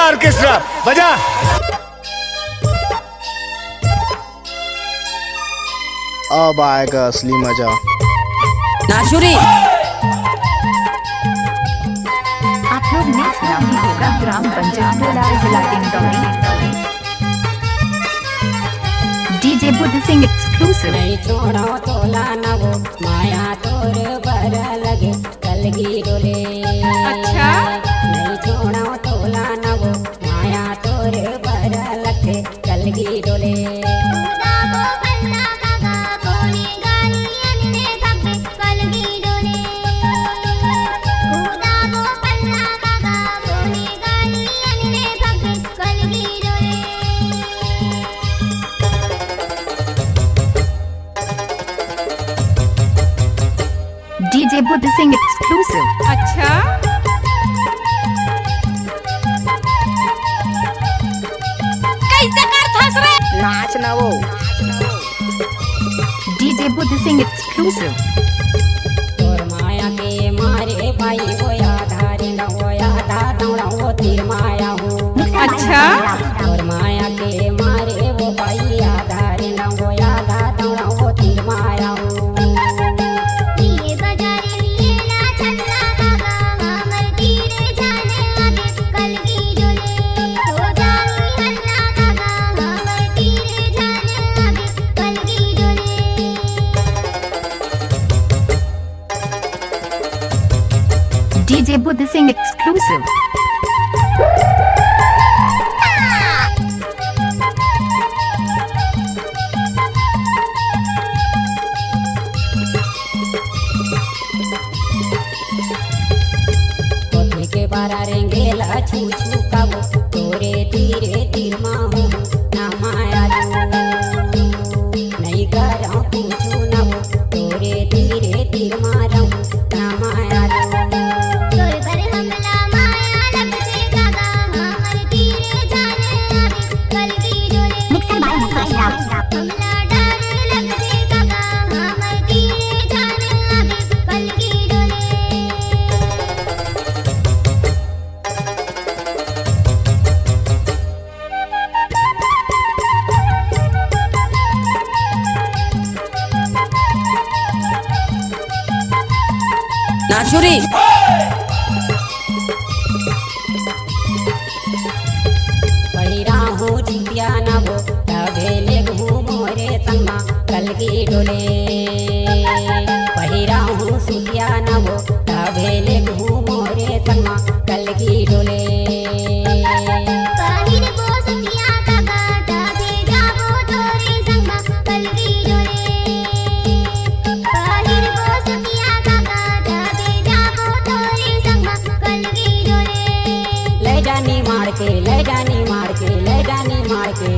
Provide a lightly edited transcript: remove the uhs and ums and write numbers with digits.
Orchestra बजा। अब आएगा असली मजा। नाचुरी आप लोग नेक्स्ट राउंड होगा ग्राम पंचायत जिला डिंडौरी। DJ Buddh Singh exclusive. नहीं छोड़ो तोला न वो माया तोर बर लगे कलगी डोले। अच्छा नहीं छोड़ो तोला न वो माया तोर बर लगे कलगी डोले। DJ Buddh Singh exclusive. अच्छा कैसे कर फंस रहे नाच ना वो। DJ Buddh Singh exclusive. तोर माया के मारे भाई हो आधार न हो आधार दौड़ा हो तीर माया हो। अच्छा तोर माया के मारे वो भाई आधार न हो आधार दौड़ा हो तीर माया हो। DJ Buddh Singh exclusive. कोठी के बारा रेंगेला छू छू काबो तोरे तीरे तीर माहू ना माया जो। नहीं करा पूछू ना वो तोरे तीरे तीर मारू ना माया जो। नाचुरी पहिरा हूँ चुपिया न वो तबेले घूम मोरे संगमा कलगी डोले। पहिरा हूँ सुतिया न वो तबेले घूम मोरे संगमा कलगी डोले। ले जानी मार के ले जानी मार के ले जानी मार के